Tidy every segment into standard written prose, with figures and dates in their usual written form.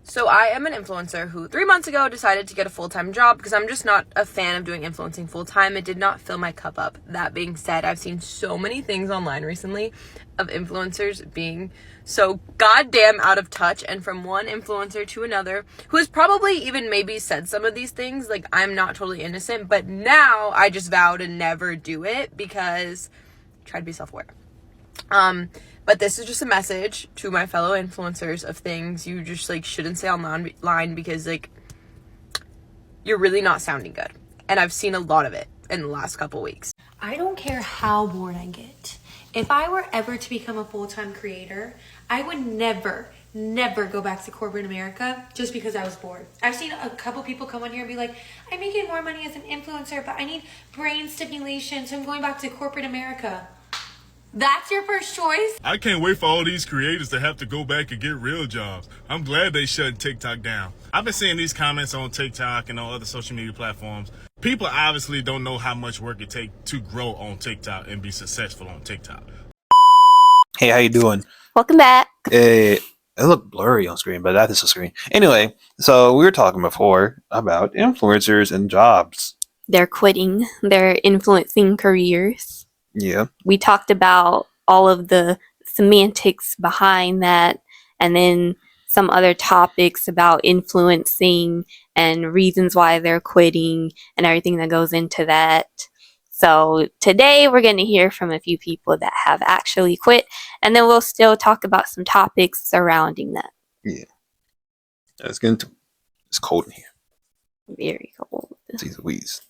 So I am an influencer who 3 months ago decided to get a full-time job because I'm just not a fan of doing influencing full-time. It did not fill my cup up. That being said, I've seen so many things online recently of influencers being so goddamn out of touch, and from one influencer to another who has probably even maybe said some of these things, like, I'm not totally innocent, but now I just vow to never do it because I try to be self-aware. But this is just a message to my fellow influencers of things you just, like, shouldn't say online because, like, you're really not sounding good. And I've seen a lot of it in the last couple weeks. I don't care how bored I get. If I were ever to become a full-time creator, I would never go back to corporate America just because I was bored. I've seen a couple people come on here and be like, I'm making more money as an influencer, but I need brain stimulation, so I'm going back to corporate America. That's your first choice? I can't wait for all these creators to have to go back and get real jobs. I'm glad they shut TikTok down. I've been seeing these comments on TikTok and on other social media platforms. People obviously don't know how much work it takes to grow on TikTok and be successful on TikTok. Hey, how you doing? Welcome back. It looked blurry on screen, but that is a screen. Anyway, so we were talking before about influencers and jobs. They're quitting. They're influencing careers. Yeah. We talked about all of the semantics behind that, and then some other topics about influencing and reasons why they're quitting and everything that goes into that. So today we're going to hear from a few people that have actually quit, and then we'll still talk about some topics surrounding that. Yeah. Let's get into it. It's cold in here. Very cold. Jeez Louise.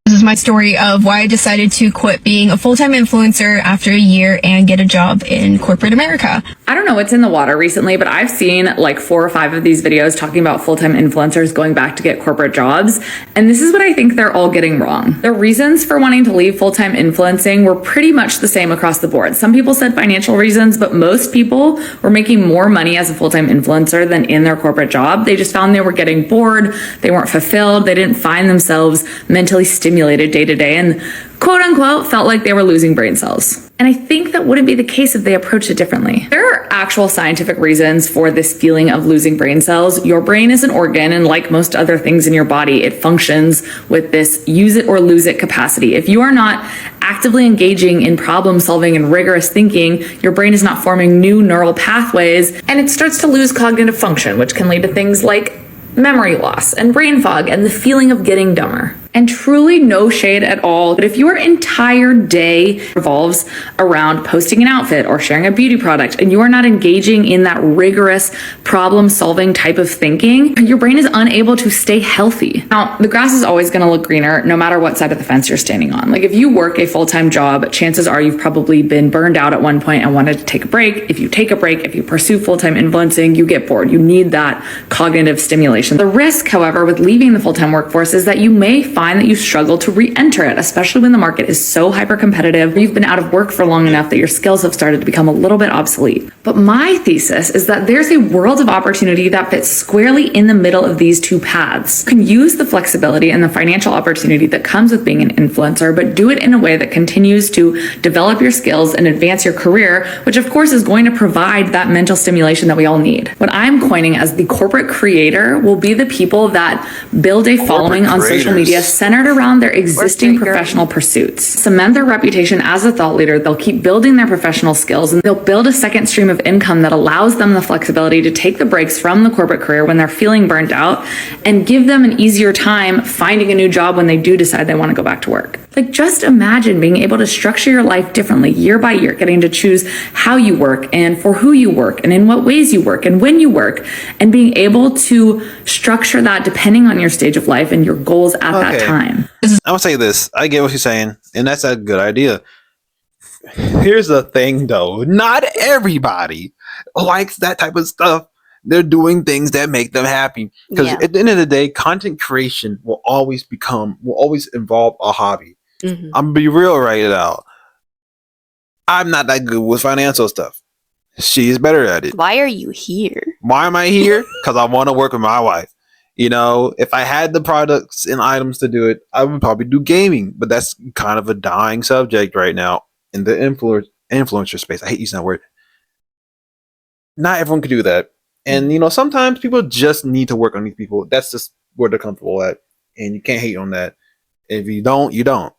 This is my story of why I decided to quit being a full-time influencer after a year and get a job in corporate America. I don't know what's in the water recently, but I've seen like 4 or 5 of these videos talking about full-time influencers going back to get corporate jobs. And this is what I think they're all getting wrong. The reasons for wanting to leave full-time influencing were pretty much the same across the board. Some people said financial reasons, but most people were making more money as a full-time influencer than in their corporate job. They just found they were getting bored. They weren't fulfilled. They didn't find themselves mentally stimulated day to day, and quote unquote felt like they were losing brain cells. And I think that wouldn't be the case if they approached it differently. There are actual scientific reasons for this feeling of losing brain cells. Your brain is an organ, and like most other things in your body, it functions with this use it or lose it capacity. If you are not actively engaging in problem solving and rigorous thinking, your brain is not forming new neural pathways, and it starts to lose cognitive function, which can lead to things like memory loss and brain fog and the feeling of getting dumber. And truly no shade at all, but if your entire day revolves around posting an outfit or sharing a beauty product and you are not engaging in that rigorous problem-solving type of thinking, your brain is unable to stay healthy. Now, the grass is always going to look greener no matter what side of the fence you're standing on. Like if you work a full-time job, chances are you've probably been burned out at one point and wanted to take a break. If you take a break, if you pursue full-time influencing, you get bored. You need that cognitive stimulation. The risk, however, with leaving the full-time workforce is that you may find that you struggle to re-enter it, especially when the market is so hyper-competitive. You've been out of work for long enough that your skills have started to become a little bit obsolete. But my thesis is that there's a world of opportunity that fits squarely in the middle of these two paths. You can use the flexibility and the financial opportunity that comes with being an influencer, but do it in a way that continues to develop your skills and advance your career, which of course is going to provide that mental stimulation that we all need. What I'm coining as the corporate creator will be the people that build a following on social media centered around their existing professional pursuits, cement their reputation as a thought leader. They'll keep building their professional skills, and they'll build a second stream of income that allows them the flexibility to take the breaks from the corporate career when they're feeling burnt out and give them an easier time finding a new job when they do decide they want to go back to work. Like, just imagine being able to structure your life differently year by year, getting to choose how you work and for who you work and in what ways you work and when you work, and being able to structure that depending on your stage of life and your goals at that time. I will say this. I get what you're saying, and that's a good idea. Here's the thing, though. Not everybody likes that type of stuff. They're doing things that make them happy. Because at the end of the day, content creation will always involve a hobby. Mm-hmm. I'm gonna be real right now. I'm not that good with financial stuff. She's better at it. Why are you here? Why am I here? Because I want to work with my wife. You know, if I had the products and items to do it, I would probably do gaming. But that's kind of a dying subject right now in the influencer space. I hate using that word. Not everyone can do that. And sometimes people just need to work on these people. That's just where they're comfortable at, and you can't hate on that. If you don't, you don't.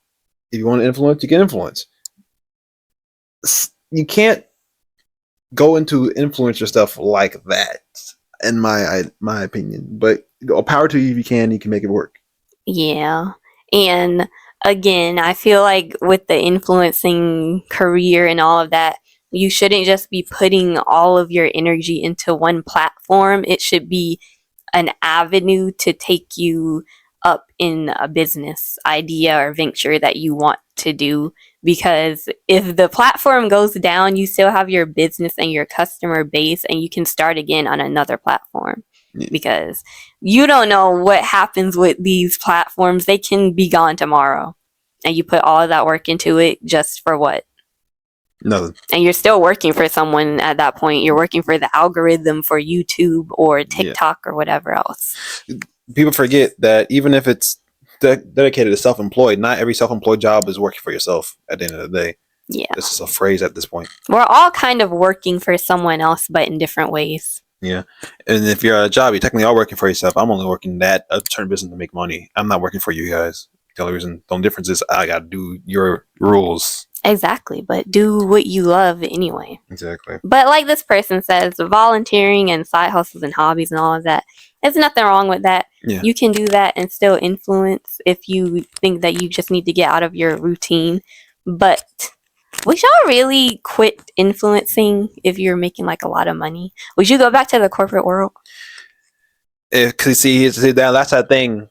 If you want to influence, you can influence. You can't go into influencer stuff like that, in my opinion. But power to you if you can make it work. Yeah. And again, I feel like with the influencing career and all of that, you shouldn't just be putting all of your energy into one platform. It should be an avenue to take you up in a business idea or venture that you want to do. Because if the platform goes down, you still have your business and your customer base, and you can start again on another platform. Yeah. Because you don't know what happens with these platforms. They can be gone tomorrow, and you put all of that work into it just for what? Nothing. And you're still working for someone at that point. You're working for the algorithm for YouTube or TikTok or whatever else. People forget that even if it's dedicated to self-employed, not every self-employed job is working for yourself at the end of the day. Yeah. This is a phrase at this point. We're all kind of working for someone else, but in different ways. Yeah. And if you're at a job, you technically are working for yourself. I'm only working that a certain business to make money. I'm not working for you guys. The only reason, the only difference is I got to do your rules. Exactly. But do what you love anyway. Exactly. But like this person says, volunteering and side hustles and hobbies and all of that, there's nothing wrong with that. Yeah. You can do that and still influence if you think that you just need to get out of your routine. But would y'all really quit influencing if you're making like a lot of money? Would you go back to the corporate world? Because see, that's that thing.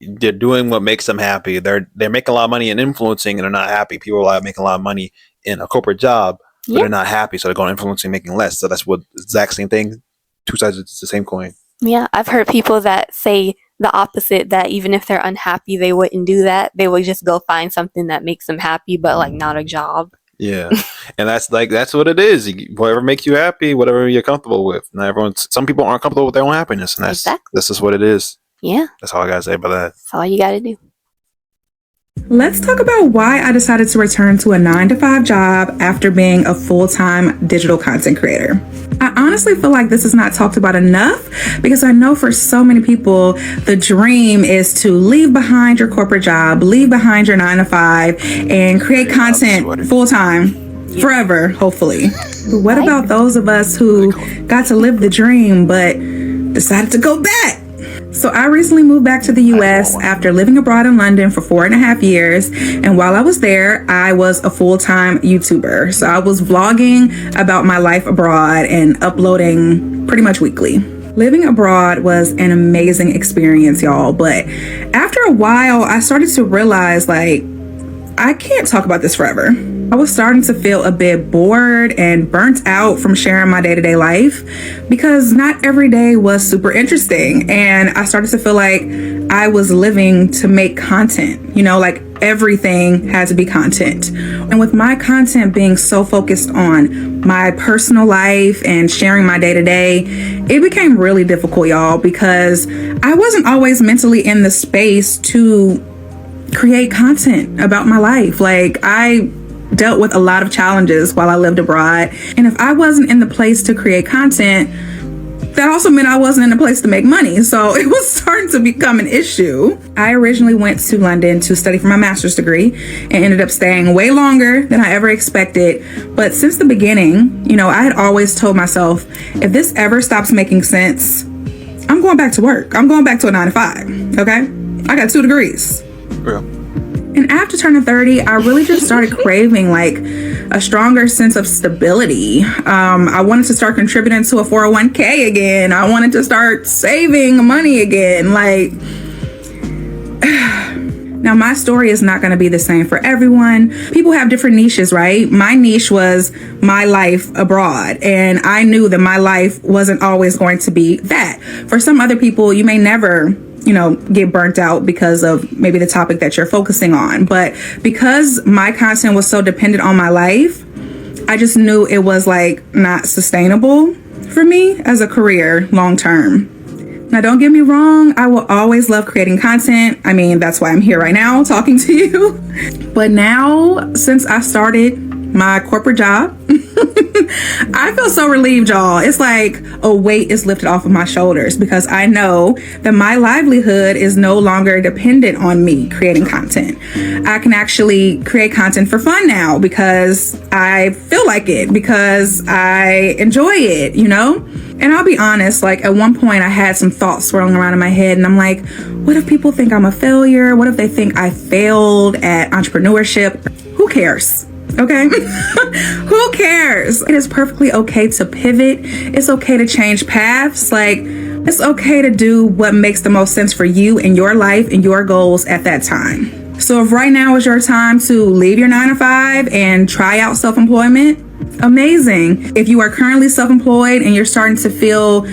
They're doing what makes them happy. They're making a lot of money in influencing, and they're not happy. People are making a lot of money in a corporate job, but they're not happy, so they're going influencing, making less. So that's what exact same thing. Two sides of the same coin. Yeah, I've heard people that say the opposite, that even if they're unhappy, they wouldn't do that. They would just go find something that makes them happy, but like not a job. Yeah. And that's what it is. Whatever makes you happy, whatever you're comfortable with. Not some people aren't comfortable with their own happiness, and this is what it is. Yeah. That's all I gotta say about that. That's all you gotta do. Let's talk about why I decided to return to a 9-to-5 job after being a full-time digital content creator. I honestly feel like this is not talked about enough because I know for so many people, the dream is to leave behind your corporate job, leave behind your 9-to-5, and create content full-time, forever, hopefully. But what about those of us who got to live the dream but decided to go back? So I recently moved back to the US after living abroad in London for 4.5 years. And while I was there, I was a full-time YouTuber. So I was vlogging about my life abroad and uploading pretty much weekly. Living abroad was an amazing experience, y'all. But after a while, I started to realize, I can't talk about this forever. I was starting to feel a bit bored and burnt out from sharing my day-to-day life because not every day was super interesting. And I started to feel like I was living to make content, everything had to be content. And with my content being so focused on my personal life and sharing my day-to-day, it became really difficult, y'all, because I wasn't always mentally in the space to create content about my life. I dealt with a lot of challenges while I lived abroad. And if I wasn't in the place to create content, that also meant I wasn't in the place to make money. So it was starting to become an issue. I originally went to London to study for my master's degree and ended up staying way longer than I ever expected. But since the beginning, I had always told myself, if this ever stops making sense, I'm going back to work. I'm going back to a 9-to-5. Okay? I got 2 degrees. Yeah. And after turning 30, I really just started craving a stronger sense of stability. I wanted to start contributing to a 401k again. I wanted to start saving money again. Now, my story is not going to be the same for everyone. People have different niches, right? My niche was my life abroad, and I knew that my life wasn't always going to be that. For some other people, you may never get burnt out because of maybe the topic that you're focusing on. But because my content was so dependent on my life, I just knew it was not sustainable for me as a career long term. Now, don't get me wrong, I will always love creating content. I mean, that's why I'm here right now talking to you. But now, since I started my corporate job, I feel so relieved, y'all. It's like a weight is lifted off of my shoulders because I know that my livelihood is no longer dependent on me creating content. I can actually create content for fun now because I feel like it, because I enjoy it, you know? And I'll be honest, like at one point I had some thoughts swirling around in my head and I'm like, what if people think I'm a failure? What if they think I failed at entrepreneurship? Who cares? Okay? Who cares? It is perfectly okay to pivot. It's okay to change paths. Like, it's okay to do what makes the most sense for you and your life and your goals at that time. So if right now is your time to leave your 9-to-5 and try out self-employment, amazing. If you are currently self-employed and you're starting to feel,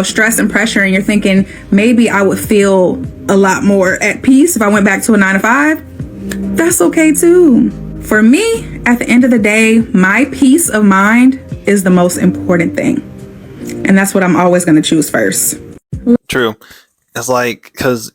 stress and pressure and you're thinking maybe I would feel a lot more at peace if I went back to a 9-to-5, that's okay too. For me, at the end of the day, my peace of mind is the most important thing. And that's what I'm always going to choose first. True. It's like, because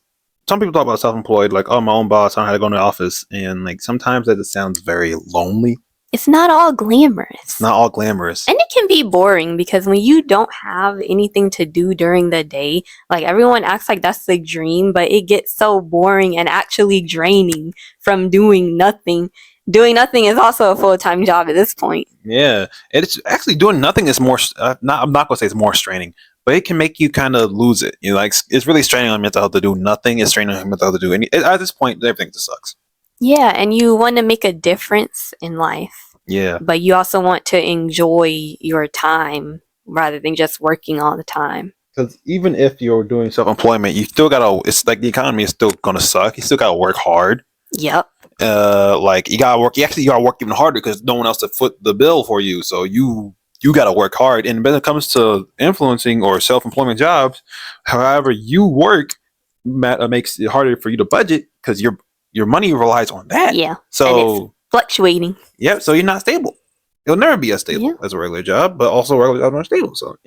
some people talk about self-employed, like, oh, my own boss, I don't have to go in the office. And like, sometimes that just sounds very lonely. It's not all glamorous. It's not all glamorous. And it can be boring because when you don't have anything to do during the day, like everyone acts like that's the dream, but it gets so boring and actually draining from doing nothing. Doing nothing is also a full-time job at this point. Yeah. It's actually doing nothing is more, I'm not going to say it's more straining, but it can make you kind of lose it. Like, it's really straining on mental health to do nothing. It's straining on mental health to do anything. At this point, everything just sucks. Yeah, and you want to make a difference in life. Yeah. But you also want to enjoy your time rather than just working all the time. Because even if you're doing self-employment, you still gotta, it's like the economy is still gonna suck. You still gotta work hard. Yep. Like you gotta work even harder because no one else to foot the bill for you. So you gotta work hard. And when it comes to influencing or self-employment jobs, however you work makes it harder for you to budget because your money relies on that. Yeah. So fluctuating. Yep. So you're not stable. You'll never be as stable as a regular job, but also regular jobs aren't stable. So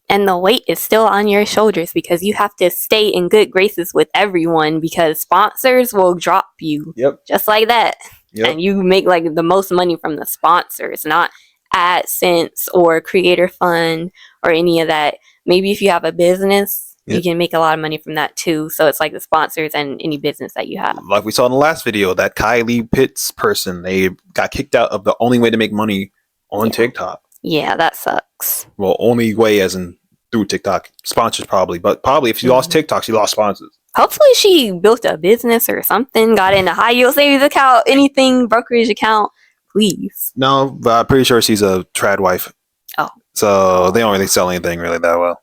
And the weight is still on your shoulders because you have to stay in good graces with everyone because sponsors will drop you. Yep. Just like that. Yep. And you make like the most money from the sponsors, not AdSense or Creator Fund or any of that. Maybe if you have a business, you can make a lot of money from that too. So it's like the sponsors and any business that you have. Like we saw in the last video, that Kylie Pitts person, they got kicked out of the only way to make money on TikTok. Yeah, that sucks. Well, only way as in through TikTok. Sponsors probably. But probably if she lost TikTok, she lost sponsors. Hopefully she built a business or something, got in a high yield savings account, anything, brokerage account, please. No, but I'm pretty sure she's a trad wife. Oh. So they don't really sell anything really that well.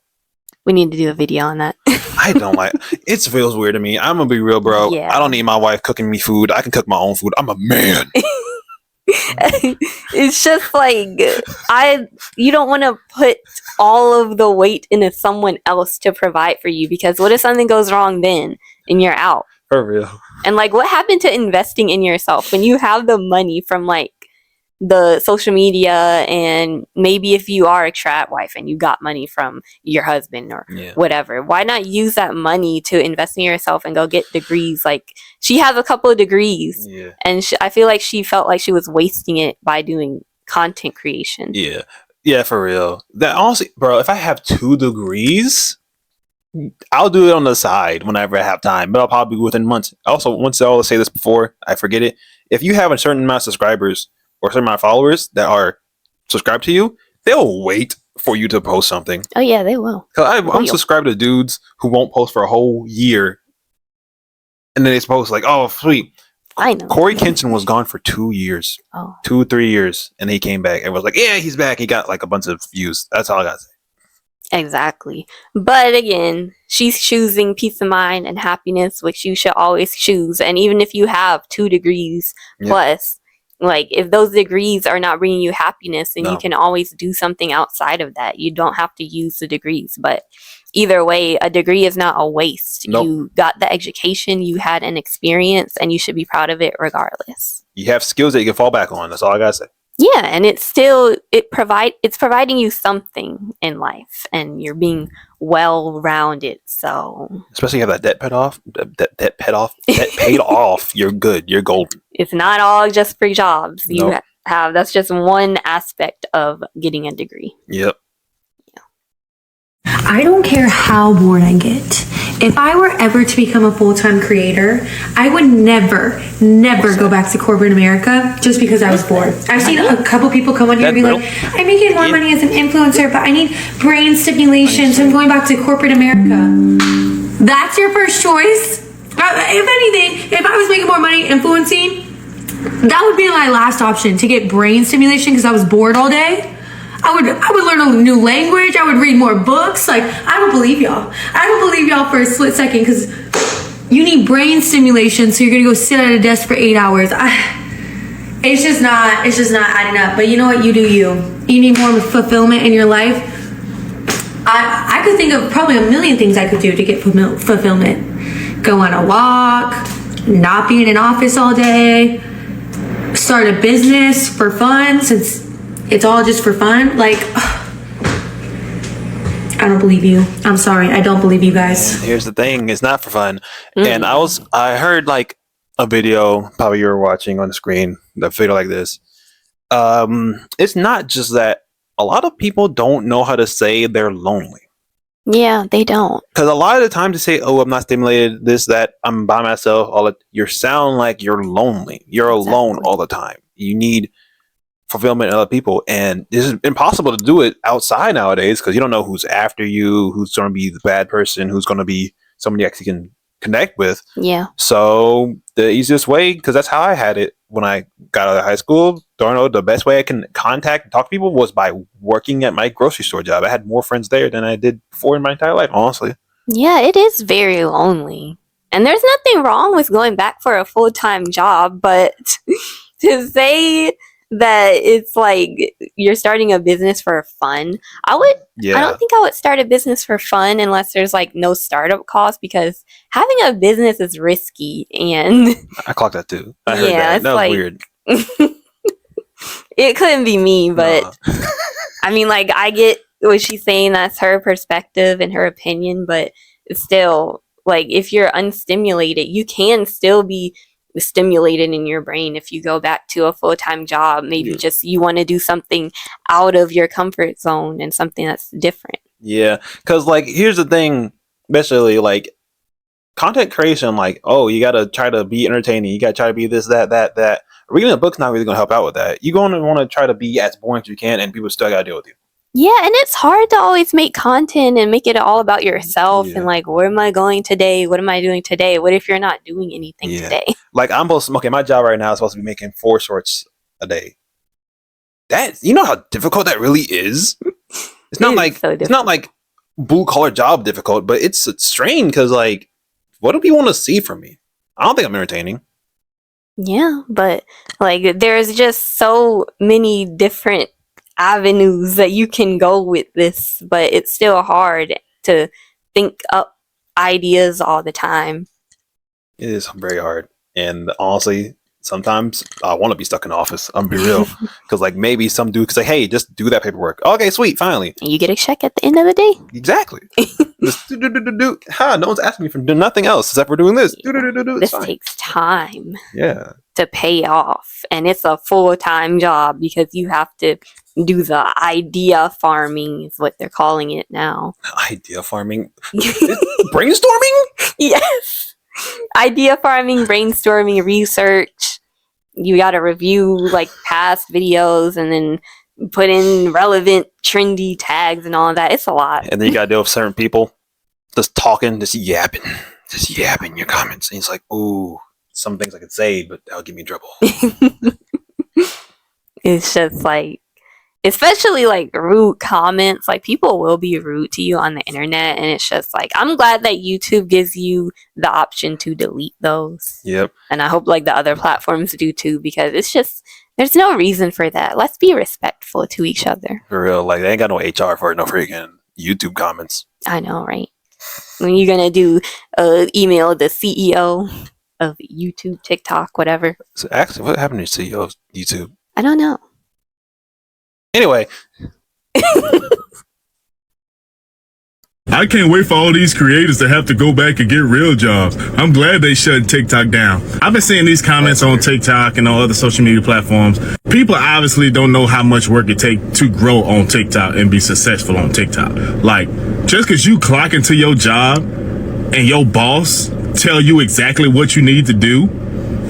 We need to do a video on that. I don't like it. Feels weird to me. I'm gonna be real, bro. Yeah. I don't need my wife cooking me food. I can cook my own food. I'm a man. It's just like you don't want to put all of the weight into someone else to provide for you because what if something goes wrong then and you're out? For real. And like what happened to investing in yourself when you have the money from like the social media and maybe if you are a trad wife and you got money from your husband or whatever, why not use that money to invest in yourself and go get degrees? Like she has a couple of degrees and I feel like she felt like she was wasting it by doing content creation. Yeah, for real. That honestly, bro, if I have 2 degrees, I'll do it on the side whenever I have time, but I'll probably be within months. Also, once I always say this before I forget it, if you have a certain amount of subscribers or a certain amount of followers that are subscribed to you, they'll wait for you to post something. Oh yeah, they will. I'm subscribed to dudes who won't post for a whole year, and then they post like, "Oh, sweet." I know. Corey Kinson was gone for 2 years, 2-3 years, and he came back and was like, "Yeah, he's back." He got like a bunch of views. That's all I got to say. Exactly. But again, she's choosing peace of mind and happiness, which you should always choose. And even if you have 2 degrees plus, like if those degrees are not bringing you happiness, then you can always do something outside of that. You don't have to use the degrees. But either way, a degree is not a waste. You got the education, you had an experience, and you should be proud of it regardless. You have skills that you can fall back on. That's all I gotta say. Yeah, and it's providing you something in life, and you're being well-rounded. So especially if you have that debt paid off, you're good. You're golden. It's not all just for jobs. have. That's just one aspect of getting a degree. Yep. I don't care how bored I get. If I were ever to become a full-time creator, I would never go back to corporate America just because I was bored. I've seen a couple people come on here and be like, I'm making more money as an influencer, but I need brain stimulation, so I'm going back to corporate America. That's your first choice? If anything, if I was making more money influencing, that would be my last option, to get brain stimulation because I was bored all day. I would learn a new language. I would read more books. Like, I don't believe y'all. I don't believe y'all for a split second, because you need brain stimulation, so you're gonna go sit at a desk for 8 hours. It's just not adding up. But you know what? You do you. You need more fulfillment in your life. I could think of probably a million things I could do to get fulfillment. Go on a walk, not be in an office all day, start a business for fun, since it's all just for fun. Like, I don't believe you. I'm sorry. I don't believe you guys. Here's the thing. It's not for fun. And I heard like a video, probably you were watching on the screen, a video like this. It's not just that a lot of people don't know how to say they're lonely. Yeah, they don't. Because a lot of the time to say, oh, I'm not stimulated, this, that, I'm by myself, you sound like you're lonely. You're alone all the time. You need fulfillment in other people, and it's impossible to do it outside nowadays because you don't know who's after you, who's going to be the bad person, who's going to be somebody you actually can connect with. Yeah. So the easiest way, because that's how I had it when I got out of high school, don't know, the best way I can contact and talk to people was by working at my grocery store job. I had more friends there than I did before in my entire life, honestly. Yeah, it is very lonely. And there's nothing wrong with going back for a full-time job, but to say that it's like you're starting a business for fun, I don't think I would start a business for fun unless there's like no startup cost, because having a business is risky. And I clocked that too. I heard that. That was weird. It couldn't be me, but I mean, like, I get what she's saying. That's her perspective and her opinion, but still, like, if you're unstimulated, you can still be stimulated in your brain if you go back to a full-time job. Maybe just you want to do something out of your comfort zone and something that's different. Yeah, because like here's the thing, especially like content creation, like, oh, you gotta try to be entertaining, you gotta try to be this, that. Reading a book's not really gonna help out with that. You're gonna want to try to be as boring as you can, and people still gotta deal with you. Yeah, and it's hard to always make content and make it all about yourself and like, where am I going today? What am I doing today? What if you're not doing anything today? Like, my job right now is supposed to be making 4 shorts a day. That, you know how difficult that really is? It's not like it's not like blue collar job difficult, but it's a strain because like, what do people want to see from me? I don't think I'm entertaining. Yeah, but like there's just so many different avenues that you can go with this, but it's still hard to think up ideas all the time. It is very hard, and honestly, sometimes I want to be stuck in the office. I'm gonna be real, because like maybe some dude could say, "Hey, just do that paperwork." Okay, sweet, finally. And you get a check at the end of the day. Exactly. Just do. No one's asking me for nothing else except for doing this. This takes time. Yeah. To pay off, and it's a full-time job because you have to do the idea farming is what they're calling it now. Idea farming? Brainstorming? Yes. Idea farming, brainstorming, research. You got to review like past videos and then put in relevant trendy tags and all of that. It's a lot. And then you got to deal with certain people just talking, just yapping your comments. And it's like, ooh, some things I could say, but that'll get me in trouble. It's just like, especially like rude comments, like people will be rude to you on the internet, and it's just like, I'm glad that YouTube gives you the option to delete those. Yep. And I hope like the other platforms do too, because it's just, there's no reason for that. Let's be respectful to each other. For real, like they ain't got no HR for it, no freaking YouTube comments. I know, right? When you're gonna do email the CEO of YouTube, TikTok, whatever. So actually, what happened to CEO of YouTube? I don't know. Anyway. I can't wait for all these creators to have to go back and get real jobs. I'm glad they shut TikTok down. I've been seeing these comments on TikTok and on other social media platforms. People obviously don't know how much work it takes to grow on TikTok and be successful on TikTok. Like, just because you clock into your job and your boss tell you exactly what you need to do,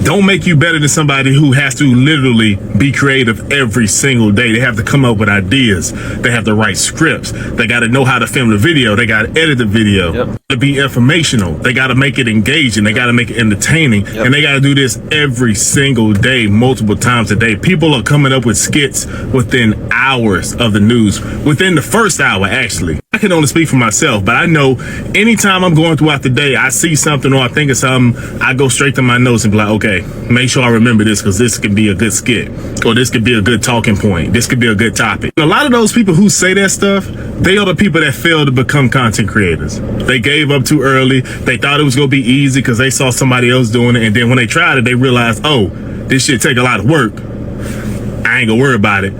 don't make you better than somebody who has to literally be creative every single day. They have to come up with ideas. They have to write scripts. They got to know how to film the video. They got to edit the video. To be informational. They got to make it engaging. They got to make it entertaining. And they got to do this every single day, multiple times a day. People are coming up with skits within hours of the news. Within the first hour, actually. I can only speak for myself, but I know anytime I'm going throughout the day, I see something or I think of something, I go straight to my notes and be like, okay, make sure I remember this because this could be a good skit or this could be a good talking point. This could be a good topic. A lot of those people who say that stuff, they are the people that fail to become content creators. They gave up too early. They thought it was going to be easy because they saw somebody else doing it. And then when they tried it, they realized, oh, this shit take a lot of work. I ain't gonna worry about it.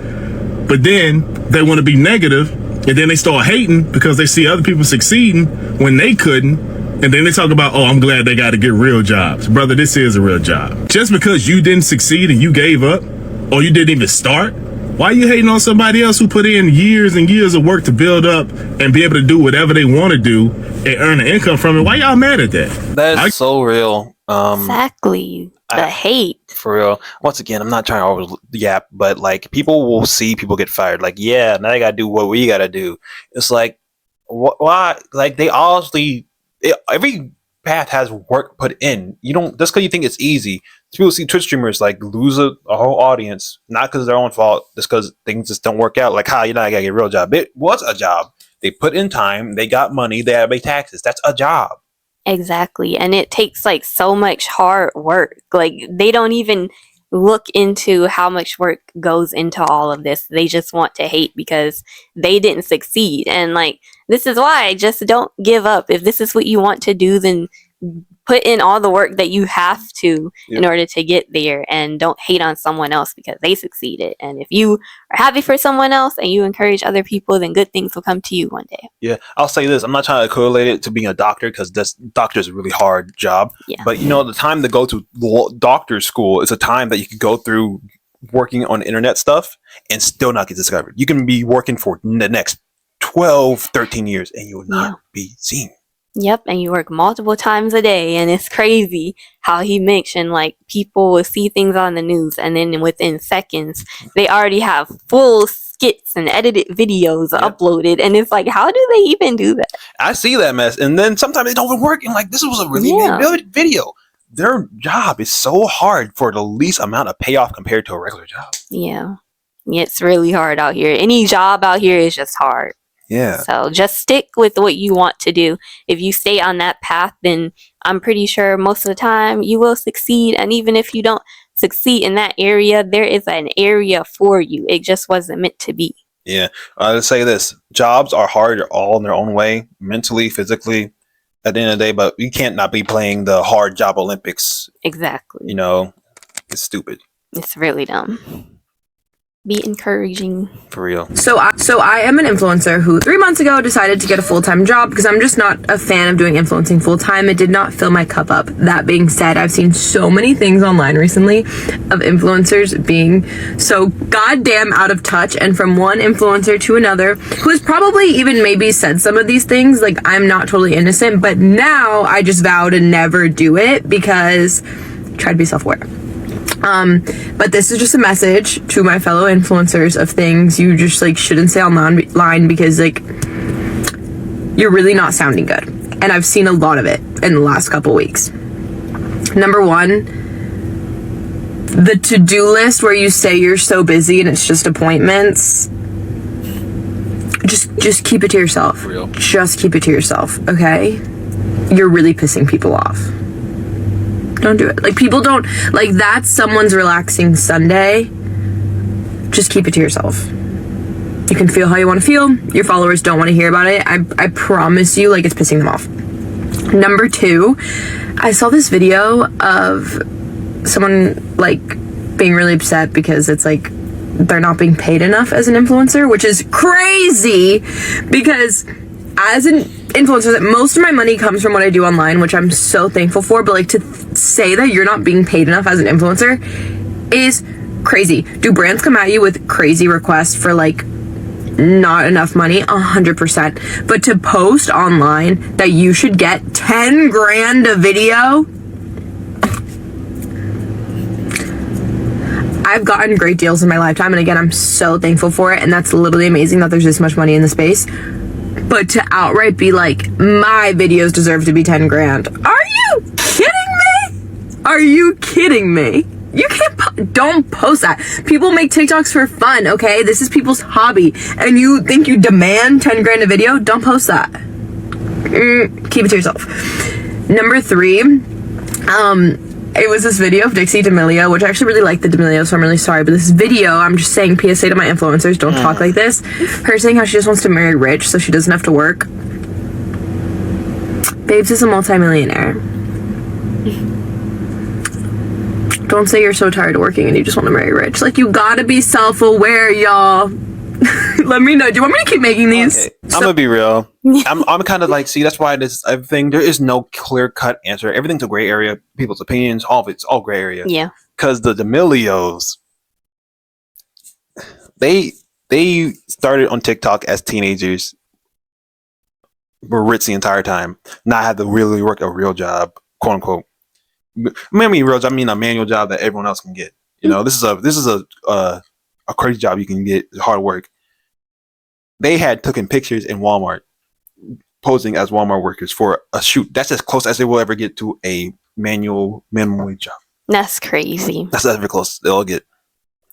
But then they want to be negative. And then they start hating because they see other people succeeding when they couldn't. And then they talk about, oh, I'm glad they got to get real jobs. Brother, this is a real job. Just because you didn't succeed and you gave up or you didn't even start, why are you hating on somebody else who put in years and years of work to build up and be able to do whatever they want to do and earn an income from it? Why y'all mad at that? That's so real. Exactly. The hate. For real. Once again, I'm not trying to over yap, but like people will see people get fired. Like, yeah, now they gotta do what we gotta do. It's like, why? Like they honestly, every path has work put in. You don't just because you think it's easy. People see Twitch streamers like lose a whole audience, not because of their own fault, just because things just don't work out. Like, you know, I gotta get a real job. It was a job. They put in time. They got money. They had to pay taxes. That's a job. Exactly. And it takes like so much hard work. Like they don't even look into how much work goes into all of this. They just want to hate because they didn't succeed. And like, this is why I just don't give up. If this is what you want to do, then put in all the work that you have to in order to get there, and don't hate on someone else because they succeeded. And if you are happy for someone else and you encourage other people, then good things will come to you one day. Yeah, I'll say this. I'm not trying to correlate it to being a doctor because doctor is a really hard job. Yeah. But you know, the time to go to doctor school is a time that you could go through working on internet stuff and still not get discovered. You can be working for the next 12, 13 years and you will not be seen. Yep, and you work multiple times a day, and it's crazy how he mentioned like people will see things on the news, and then within seconds they already have full skits and edited videos uploaded, and it's like, how do they even do that? I see that mess, and then sometimes it don't even work, and like this was a really big video. Their job is so hard for the least amount of payoff compared to a regular job. Yeah, it's really hard out here. Any job out here is just hard. Yeah. So just stick with what you want to do. If you stay on that path, then I'm pretty sure most of the time you will succeed. And even if you don't succeed in that area, there is an area for you. It just wasn't meant to be. Yeah. I'll say this. Jobs are hard all in their own way, mentally, physically, at the end of the day. But you can't not be playing the hard job Olympics. Exactly. You know, it's stupid. It's really dumb. Be encouraging. For real. So I am an influencer who 3 months ago decided to get a full-time job because I'm just not a fan of doing influencing full-time. It did not fill my cup up. That being said, I've seen so many things online recently of influencers being so goddamn out of touch, and from one influencer to another who has probably even maybe said some of these things. Like, I'm not totally innocent, but now I just vow to never do it because I try to be self-aware. But this is just a message to my fellow influencers of things you just like shouldn't say online because like you're really not sounding good. And I've seen a lot of it in the last couple weeks. Number one, the to-do list where you say you're so busy and it's just appointments. Just keep it to yourself. For real. Just keep it to yourself, okay? You're really pissing people off. Don't do it. Like, people don't, like, that's someone's relaxing Sunday. Just keep it to yourself. You can feel how you want to feel. Your followers don't want to hear about it. I promise you, like, it's pissing them off. Number two, I saw this video of someone, like, being really upset because it's, like, they're not being paid enough as an influencer, which is crazy because as an influencers, most of my money comes from what I do online, which I'm so thankful for, but like to say that you're not being paid enough as an influencer is crazy. Do brands come at you with crazy requests for like not enough money? 100%. But to post online that you should get 10 grand a video, I've gotten great deals in my lifetime, and again, I'm so thankful for it, and that's literally amazing that there's this much money in the space. But to outright be like, my videos deserve to be 10 grand. Are you kidding me? Are you kidding me? You can't, don't post that. People make TikToks for fun, okay? This is people's hobby. And you think you demand 10 grand a video? Don't post that. Keep it to yourself. Number 3, it was this video of Dixie D'Amelio, which I actually really like the D'Amelio, so I'm really sorry. But this video, I'm just saying, PSA to my influencers, don't talk like this. Her saying how she just wants to marry rich so she doesn't have to work. Babes is a multimillionaire. Don't say you're so tired of working and you just want to marry rich. Like, you gotta be self-aware, y'all. Let me know. Do you want me to keep making these? Okay. I'm gonna be real. I'm kind of like, see, that's why this everything, there is no clear cut answer. Everything's a gray area. People's opinions, all of it's all gray area. Yeah. Because the D'Amelios, they started on TikTok as teenagers, were rich the entire time, not had to really work a real job, quote unquote. I mean real job, I mean a manual job that everyone else can get. You know, this is a crazy job you can get, hard work. They had taken pictures in Walmart, posing as Walmart workers for a shoot. That's as close as they will ever get to a manual minimum wage job. That's crazy. That's ever close they'll get.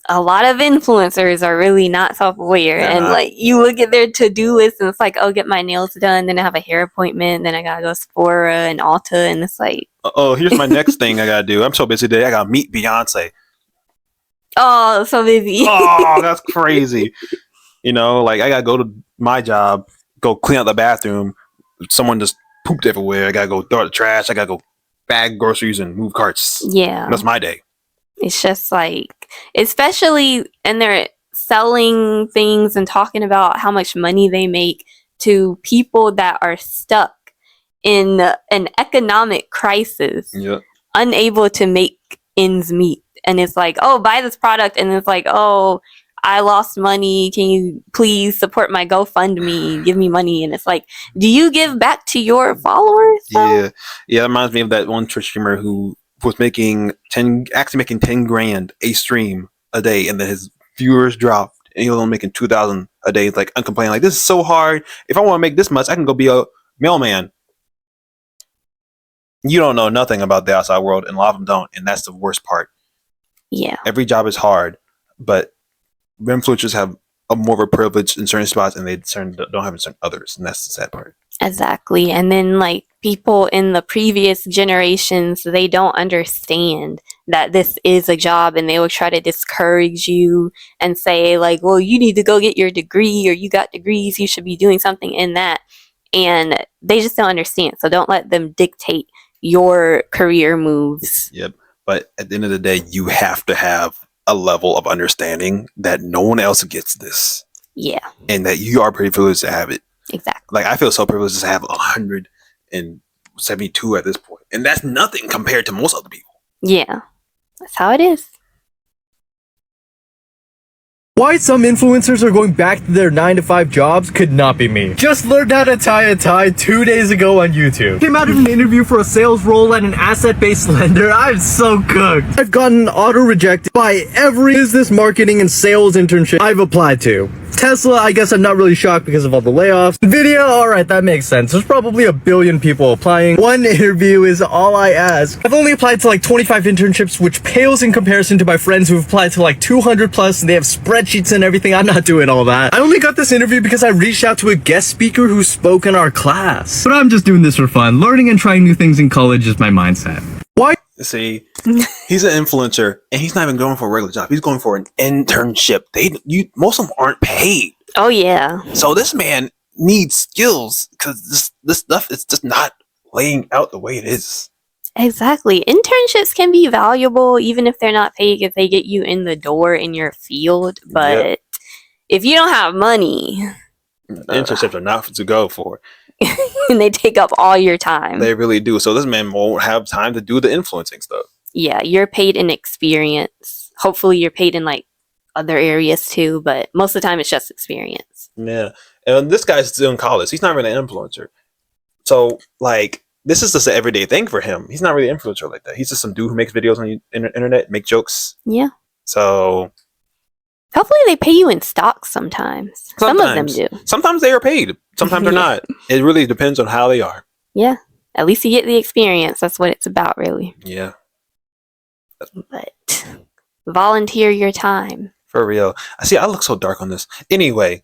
A lot of influencers are really not self-aware, and like you look at their to-do list and it's like, oh, get my nails done, then I have a hair appointment, then I gotta go Sephora and Ulta, and it's like, oh, here's my next thing I gotta do. I'm so busy today, I gotta meet Beyonce. oh, so busy. Oh, that's crazy. You know, like I gotta go to my job, go clean out the bathroom. Someone just pooped everywhere. I gotta go throw out the trash. I gotta go bag groceries and move carts. Yeah. That's my day. It's just like, especially, and they're selling things and talking about how much money they make to people that are stuck in an economic crisis, Yep. unable to make ends meet. And it's like, oh, buy this product. And it's like, oh, I lost money. Can you please support my GoFundMe? Give me money. And it's like, do you give back to your followers? Yeah. Yeah, it reminds me of that one Twitch streamer who was making 10 grand a stream a day, and then his viewers dropped and he was only making 2,000 a day. Like, I'm complaining, like, this is so hard. If I want to make this much, I can go be a mailman. You don't know nothing about the outside world, and a lot of them don't, and that's the worst part. Yeah. Every job is hard, but influencers have a more of a privilege in certain spots, and they don't have in certain others, and that's the sad part. Exactly. And then like people in the previous generations, they don't understand that this is a job, and they will try to discourage you and say like, well, you need to go get your degree, or you got degrees, you should be doing something in that. And they just don't understand. So don't let them dictate your career moves. Yep. But at the end of the day, you have to have a level of understanding that no one else gets this. Yeah. And that you are privileged to have it. Exactly. Like, I feel so privileged to have 172 at this point. And that's nothing compared to most other people. Yeah. That's how it is. Why some influencers are going back to their 9-to-5 jobs could not be me. Just learned how to tie a tie 2 days ago on YouTube. Came out in an interview for a sales role at an asset-based lender. I'm so cooked. I've gotten auto-rejected by every business marketing and sales internship I've applied to. Tesla, I guess I'm not really shocked because of all the layoffs. Video, alright, that makes sense. There's probably a billion people applying. One interview is all I ask. I've only applied to like 25 internships, which pales in comparison to my friends who've applied to like 200 plus, and they have spreadsheets and everything. I'm not doing all that. I only got this interview because I reached out to a guest speaker who spoke in our class. But I'm just doing this for fun. Learning and trying new things in college is my mindset. Why? See, he's an influencer, and he's not even going for a regular job. He's going for an internship. Most of them aren't paid. Oh yeah. So this man needs skills, because this stuff is just not laying out the way it is. Exactly. Internships can be valuable even if they're not paid, if they get you in the door in your field. But if you don't have money, internships are not to go for. and they take up all your time. They really do. So this man won't have time to do the influencing stuff. Yeah, you're paid in experience. Hopefully you're paid in like other areas too, but most of the time it's just experience. Yeah. And this guy's still in college. He's not really an influencer. So like this is just an everyday thing for him. He's not really an influencer like that. He's just some dude who makes videos on the internet, make jokes. Yeah. So hopefully they pay you in stocks sometimes. Some of them do. Sometimes they are paid. Sometimes they're not. It really depends on how they are. Yeah. At least you get the experience. That's what it's about, really. Yeah. But volunteer your time. For real. I see. I look so dark on this. Anyway.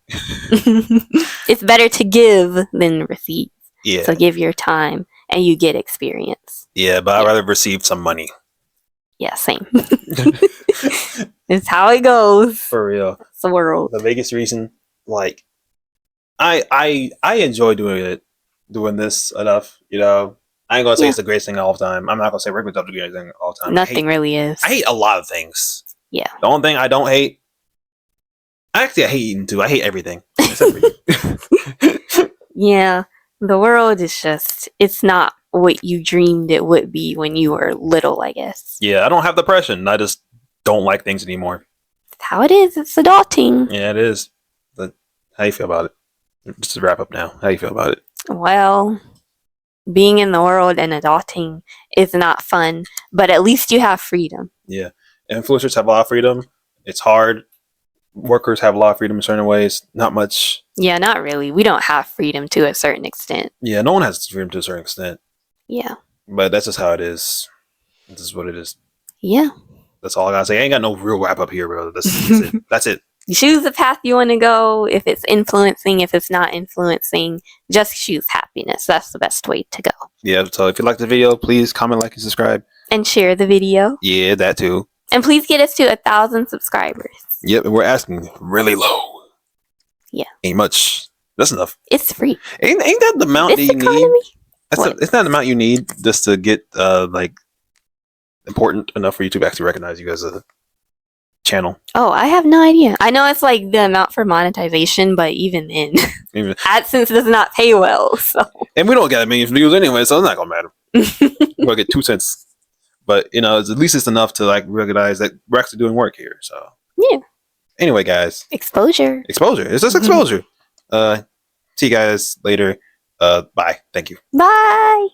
It's better to give than receive. Yeah. So give your time and you get experience. Yeah, but I'd rather receive some money. Yeah, same. It's how it goes. For real. It's the world. The biggest reason, like, I enjoy doing this enough, you know. I ain't gonna say it's the greatest thing all the time. I'm not gonna say regular job to be anything all the time. Nothing really is. I hate a lot of things. Yeah. The only thing I don't hate, actually, I hate eating too. I hate everything except for you. Yeah. The world is just, it's not what you dreamed it would be when you were little, I guess. Yeah, I don't have depression. I just don't like things anymore. It's how it is. It's adulting. Yeah, it is. But how you feel about it? Just to wrap up now. How you feel about it? Well, being in the world and adulting is not fun, but at least you have freedom. Yeah. Influencers have a lot of freedom. It's hard. Workers have a lot of freedom in certain ways. Not much. Yeah, not really. We don't have freedom to a certain extent. Yeah, no one has freedom to a certain extent. Yeah. But that's just how it is. This is what it is. Yeah. That's all I gotta say. I ain't got no real wrap up here, bro. That's it. That's it. You choose the path you want to go. If it's influencing, if it's not influencing, just choose happiness. That's the best way to go. Yeah, so if you like the video, please comment, like, and subscribe. And share the video. Yeah, that too. And please get us to 1,000 subscribers. Yep, and we're asking really low. Yeah. Ain't much. That's enough. It's free. Ain't that the amount It's that you economy. need? It's not the amount you need just to get like important enough for YouTube to actually recognize you as a channel. Oh, I have no idea. I know it's like the amount for monetization, but even then, AdSense does not pay well. So, and we don't get a million views anyway, so it's not gonna matter. We're gonna get 2 cents, but you know, at least it's enough to like recognize that we're actually doing work here. So yeah. Anyway, guys, exposure. It's just exposure. See you guys later. Bye. Thank you. Bye.